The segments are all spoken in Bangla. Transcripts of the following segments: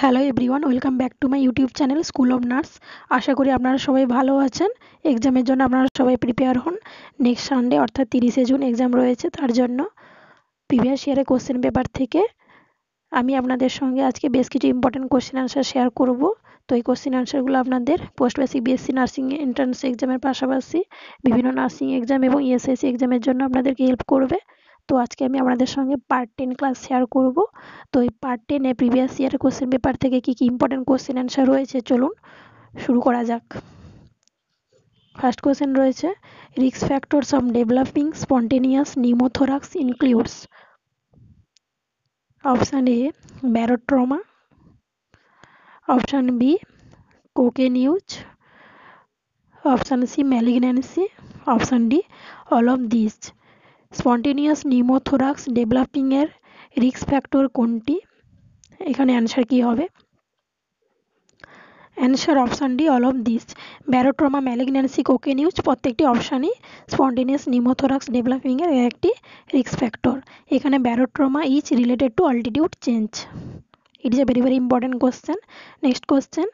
Hello everyone, welcome back to my YouTube channel school of nurse. আশা করি আপনারা সবাই ভালো আছেন। এক্সামের জন্য আপনারা সবাই প্রিপেয়ার হন। নেক্সট সানডে অর্থাৎ 30শে জুন এক্সাম রয়েছে, তার জন্য প্রিভিয়াস ইয়ারের কোশ্চেন পেপার থেকে আমি আপনাদের সঙ্গে আজকে বেশ কিছু ইম্পর্টেন্ট কোশ্চেন আনসার শেয়ার করব। তো এই কোশ্চেন আনসারগুলো আপনাদের post basic BSc nursing entrance এক্সামের পাশাপাশি বিভিন্ন নার্সিং এক্সাম এবং ইএসআইসি এক্সামের জন্য আপনাদেরকে হেল্প করবে। তো আজকে আমি আপনাদের সঙ্গে পার্ট 10 ক্লাস শেয়ার করব। তো এই পার্ট 10 এ প্রিভিয়াস ইয়ারের কোশ্চেন পেপার থেকে কি কি ইম্পর্টেন্ট কোশ্চেন অ্যান্সার রয়েছে, চলুন শুরু করা যাক। ফার্স্ট কোশ্চেন রয়েছে, risk factors of developing spontaneous pneumothorax includes. Option A barotrauma, option B cocaine use, option C malignancy, option D all of this. Spontaneous pneumothorax developing এর রিস্ক ফ্যাক্টর কোনটি? এখানে অ্যান্সার কি হবে? Answer option D all of this. Barotrauma, malignancy, cocaine use প্রত্যেকটি অপশানই স্পন্টেনিয়াস নিউমোথোরাক্স ডেভেলপিং এর একটি রিস্ক ফ্যাক্টর। এখানে barotrauma is related to altitude change. It is a very very important question. Next question,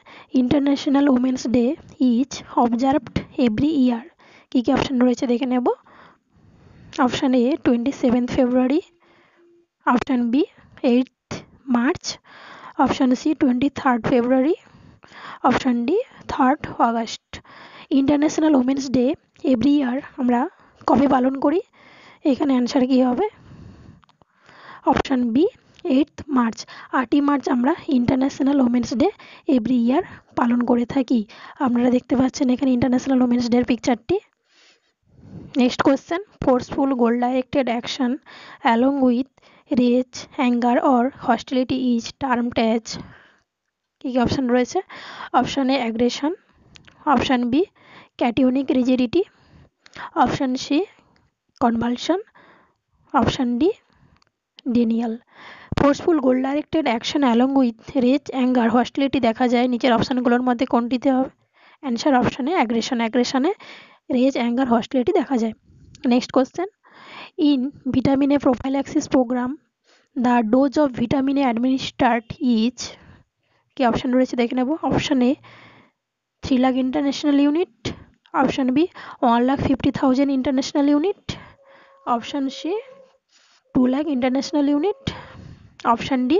International Women's Day is observed every year. কি কি অপশন রয়েছে দেখে নেব। Option A 27th February, option B 8th March, option C 23rd February, option D 3rd August. International women's day every year আমরা কবে পালন করি? এখানে অ্যান্সার কি হবে? Option B 8th March. 8ই মার্চ আমরা international women's day every year পালন করে থাকি। আপনারা দেখতে পাচ্ছেন এখানে ইন্টারন্যাশনাল ওমেন্স ডের পিকচারটি। Next question, forceful goal directed action along with rage, anger or hostility is termed as. কী কী অপশান রয়েছে? Option A aggression, option B catatonic rigidity, option C convulsion, option D denial. Forceful goal directed action along with rage, anger, hostility দেখা যায় নিচের অপশানগুলোর মধ্যে কোনটিতে হবে? অ্যান্সার অপশানে অ্যাগ্রেশন। অ্যাগ্রেশনে রেজ, অ্যাঙ্গার, হস্টিলিটি দেখা যায়। Next question, in vitamin A prophylaxis program the dose of vitamin A administered is. কি অপশান রয়েছে দেখে নেব। Option A 3 lakh international unit, option B 1,50,000 international unit, option C 2 lakh international unit, option D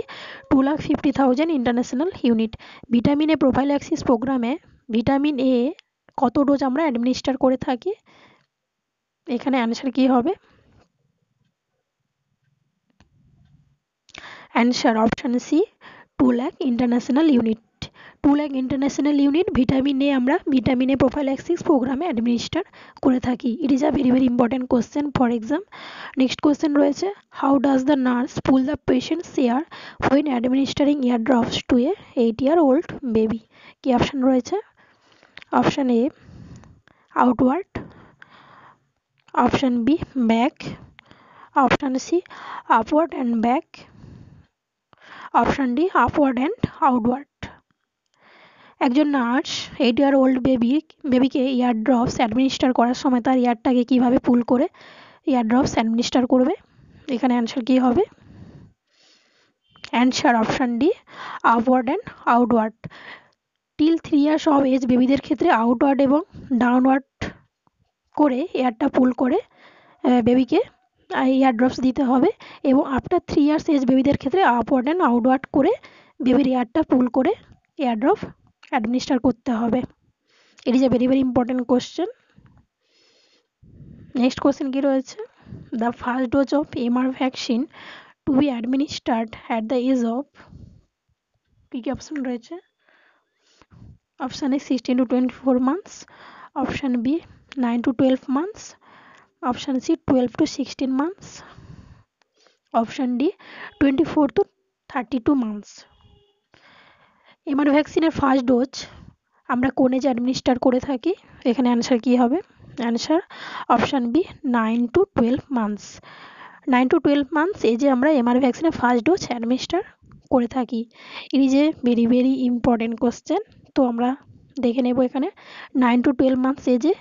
2,50,000 international unit. Vitamin A prophylaxis প্রোগ্রামে ভিটামিন এ কত ডোজ আমরা অ্যাডমিনিস্টার করে থাকি? এখানে অ্যান্সার কি হবে? Answer option C 2 lakh international unit. 2 lakh international unit vitamin A আমরা ভিটামিন এ প্রোফাইল্যাক্সিস প্রোগ্রামে অ্যাডমিনিস্টার করে থাকি। It is a very very important question for exam. Next question রয়েছে, how does the nurse pull the patient's ear when administering ear drops to a 8-year-old baby. কি অপশান রয়েছে? Option A outward, option B back, option C upward and back, option D upward and outward. একজন নার্স 8-year-old বেবিকে ইয়ার ড্রপস অ্যাডমিনিস্টার করার সময় তার ইয়ারটাকে কীভাবে পুল করে ইয়ার ড্রপস অ্যাডমিনিস্টার করবে? এখানে অ্যান্সার কী হবে? Answer option D upward and outward. Till 3 years of age বেবিদের ক্ষেত্রে আউটওয়ার্ড এবং ডাউনওয়ার্ড করে এয়ারটা পুল করে বেবিকে ইয়ার ড্রপস দিতে হবে, এবং আফটার 3 years এজ বেবিদের ক্ষেত্রে আপওয়ার্ড অ্যান্ড আউটওয়ার্ড করে বেবির এয়ারটা পুল করে এয়ার ড্রপ অ্যাডমিনিস্টার করতে হবে। It is a very very important question. Next question কি রয়েছে, the first dose of MR vaccine to be administered at the age of. কী কী অপশান রয়েছে? Option A 16 to 24 months, option B 9 to 12 months, option C 12 to 16 months, option D 24 to 32 months। MR ভ্যাকসিনের ফার্স্ট ডোজ আমরা কোন এজে অ্যাডমিনিস্টার করে থাকি? এখানে অ্যান্সার কী হবে? Answer option B 9 to 12 months। 9 to 12 months এজে আমরা এমআর ভ্যাকসিনের ফার্স্ট ডোজ অ্যাডমিনিস্টার করে থাকি। It is a very very important question. তো আমরা দেখে নেব এখানে 9 to 12 months এজে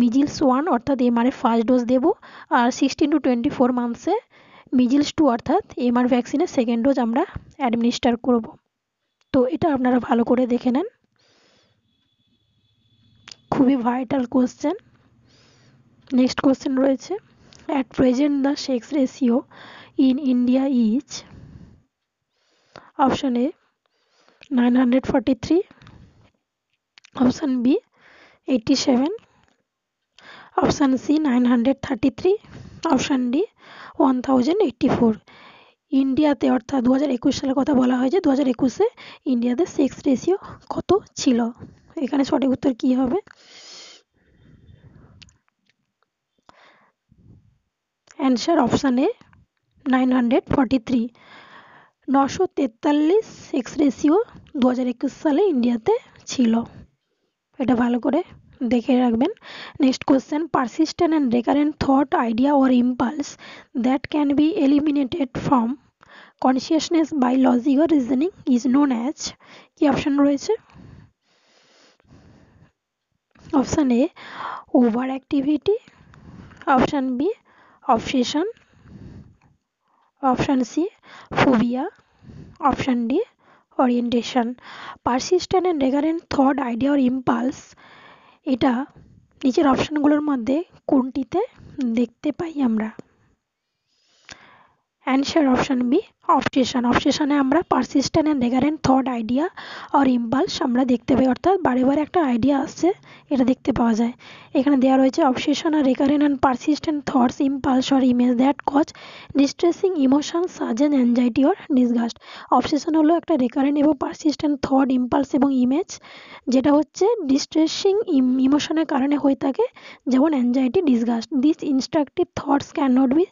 মিজিলস 1 অর্থাৎ এমআর ফার্স্ট ডোজ দেব, আর 16 to 24 monthsে মিজিলস 2 অর্থাৎ এমআর ভ্যাকসিনের সেকেন্ড ডোজ আমরা অ্যাডমিনিস্টার করব। তো এটা আপনারা ভালো করে দেখে নেন, খুবই ভাইটাল কোশ্চেন। নেক্সট কোশ্চেন রয়েছে, at present the sex ratio in India is, option A 943, option B 87, option C 933, option D 1084। ইন্ডিয়াতে অর্থাৎ 2021 সালের কথা বলা হয়েছে, 2021-এ ইন্ডিয়াতে সেক্স রেশিও কত ছিল? এখানে সঠিক উত্তর কি হবে? Answer option A 943, 943 sex ratio 2021 সালে ইন্ডিয়াতে ছিল। এটা ভালো করে দেখে রাখবেন। Next question, persistent and recurrent thought, idea or impulse that can be eliminated from consciousness by logic or reasoning is known as. কি অপশন রয়েছে? Option A over activity, option B obsession, option C phobia, option D orientation. Persistent and recurrent thought, idea or impulse, এটা নিচের অপশনগুলোর মধ্যে কোনটিতে দেখতে পাই আমরা? Answer option B obsession. অবসেশনে আমরা persistent and recurrent thought, idea or impulse আমরা দেখতে পাই, অর্থাৎ বারে বারে একটা আইডিয়া আসছে, এটা দেখতে পাওয়া যায়। এখানে দেওয়া রয়েছে অবসেশন আর recurrent and persistent thoughts, impulse or image that cause distressing emotion such an anxiety or disgust. Obsession হলো একটা রেকারেন্ট এবং পারসিস্টেন্ট থট, ইম্পালস এবং ইমেজ, যেটা হচ্ছে ডিস্ট্রেসিং ইমোশনের কারণে হয়ে থাকে, যেমন anxiety, disgust. This instructive thoughts can not be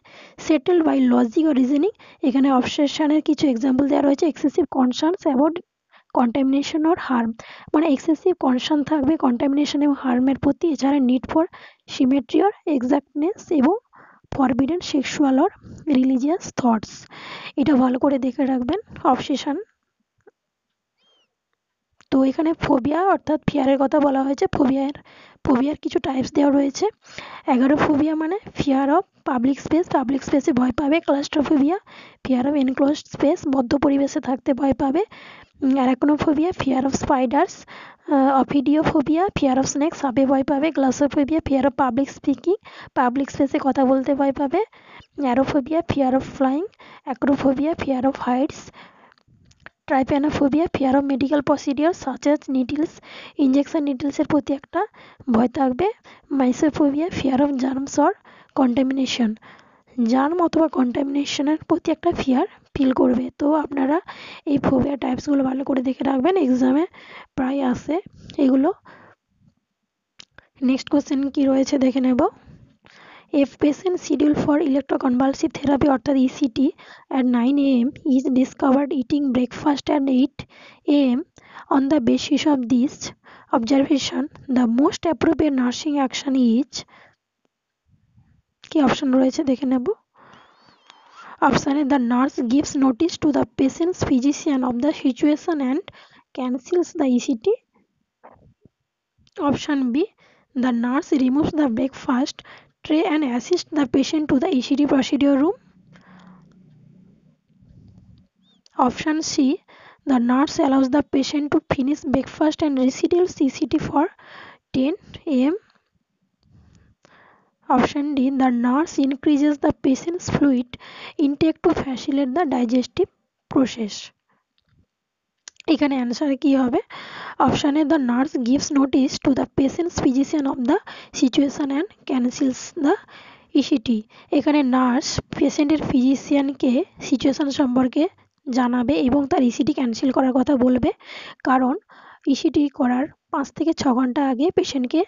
settled by logic or reasoning. এখানে অবসেশনের কিছু এক্সাম্পল দেওয়া রয়েছে, excessive concerns about contamination or harm, মানে এক্সেসিভ কনসার্ন থাকবে কন্টামিনেশন এবং হার্মের প্রতি। এছাড়া নিড ফর সিমেট্রি অর এক্সাক্টনেস এবং forbidden sexual or religious thoughts. এটা ভালো করে দেখে রাখবেন অবসেশন। তো এখানে ফোবিয়া অর্থাৎ ফিয়ারের কথা বলা হয়েছে। ফোবিয়ার কিছু টাইপস দেওয়া রয়েছে। অ্যাগারোফোবিয়া মানে fear of public space, public স্পেসে ভয় পাবে। Claustrophobia fear of enclosed space, বদ্ধ পরিবেশে থাকতে ভয় পাবে। Arachnophobia fear of spiders. Ophidiophobia fear of snake, সাপে ভয় পাবে। Glossophobia fear of public speaking, public স্পেসে কথা বলতে ভয় পাবে। Aerophobia fear of flying. Acrophobia fear of heights. Trypanophobia fear of medical procedure such as needles, injection নিডলসের প্রতি একটা ভয় থাকবে। Mysophobia fear of germs or contamination, germ অথবা কন্টামিনেশনের প্রতি একটা ফিয়ার ফিল করবে। তো আপনারা এই ফোবিয়া টাইপসগুলো ভালো করে দেখে রাখবেন, এক্সামে প্রায় আসে এগুলো। নেক্সট কোশ্চেন কি রয়েছে দেখে নেব। If patient scheduled for electroconvulsive therapy অর্থাৎ ECT at 9 a.m. is discovered eating breakfast at 8 a.m. on the basis of this observation, the most appropriate nursing action is, কি অপশন রয়েছে দেখে নেব। Option A the nurse gives notice to the patient's physician of the situation and cancels the ECT. Option B, the nurse removes the breakfast tray and assists the patient to the ECT procedure room. Option C, the nurse allows the patient to finish breakfast and reschedules ECT for 10 a.m. Option D, the nurse increases the patient's fluid intake to facilitate the digestive process. এখানে অ্যান্সার কি হবে? অপশানে the nurse gives notice to the patient's physician of the situation and cancels the ECT. এখানে নার্স পেশেন্টের ফিজিশিয়ানকে সিচুয়েশন সম্পর্কে জানাবে এবং তার ইসিটি ক্যান্সেল করার কথা বলবে, কারণ ইসিটি করার 5 থেকে 6 ঘন্টা আগে পেশেন্টকে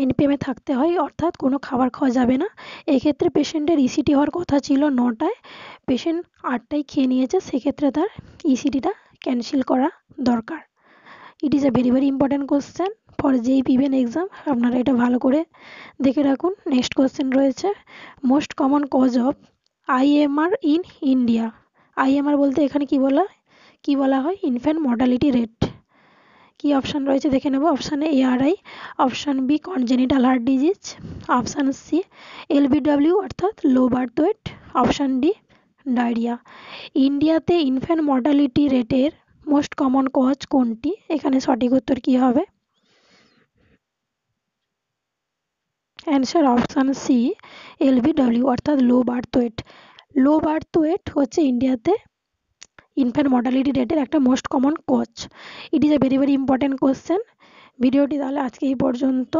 এনপিএমে থাকতে হয়, অর্থাৎ কোনো খাবার খাওয়া যাবে না। এক্ষেত্রে পেশেন্টের ইসিটি হওয়ার কথা ছিল 9টায়, পেশেন্ট 8টায় খেয়ে নিয়েছে, সেক্ষেত্রে তার ইসিটিটা ক্যান্সেল করা দরকার। It is a very very important question for যেই পিভেন এক্সাম, আপনারা এটা ভালো করে দেখে রাখুন। নেক্সট কোশ্চেন রয়েছে, most common cause of IMR in India. IMR বলতে এখানে কি বলা হয়? Infant mortality rate. কি অপশান রয়েছে দেখে নেব। Option A ARI, option B congenital heart disease, option C LBW অর্থাৎ low birth weight, option D diarrhoea. ইন্ডিয়াতে ইনফ্যান্ট মর্টালিটি রেটের মোস্ট কমন কজ কোনটি? এখানে সঠিক উত্তর কি হবে? অ্যান্সার অপশান সি, LBW অর্থাৎ low birth weight. Low birth weight হচ্ছে ইন্ডিয়াতে ইনফ্যান্ট মর্টালিটি রেটের একটা most common cause. It is a very very important question. ভিডিওটি তাহলে আজকে এই পর্যন্ত।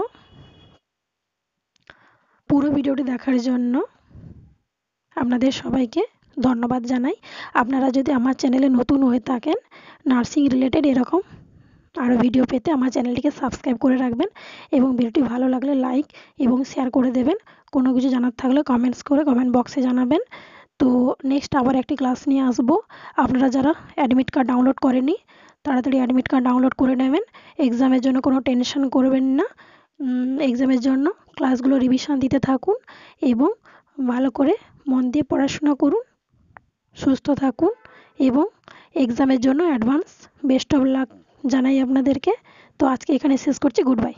পুরো ভিডিওটি দেখার জন্য আপনাদের সবাইকে ধন্যবাদ জানাই। আপনারা যদি আমার চ্যানেলে নতুন হয়ে থাকেন, নার্সিং রিলেটেড এরকম আরও ভিডিও পেতে আমার চ্যানেলটিকে সাবস্ক্রাইব করে রাখবেন এবং ভিডিওটি ভালো লাগলে লাইক এবং শেয়ার করে দেবেন। কোনো কিছু জানার থাকলে কমেন্টস করে কমেন্ট বক্সে জানাবেন। তো নেক্সট আবার একটি ক্লাস নিয়ে আসবো। আপনারা যারা অ্যাডমিট কার্ড ডাউনলোড করেনি তাড়াতাড়ি অ্যাডমিট কার্ড ডাউনলোড করে নেবেন। এক্সামের জন্য কোনো টেনশন করবেন না। এক্সামের জন্য ক্লাসগুলো রিভিশন দিতে থাকুন এবং ভালো করে মন দিয়ে পড়াশোনা করুন, সুস্থ থাকুন এবং এক্সামের জন্য অ্যাডভান্স বেস্ট অফ লাক জানাই আপনাদেরকে। তো আজকে এখানে শেষ করছি। Good bye.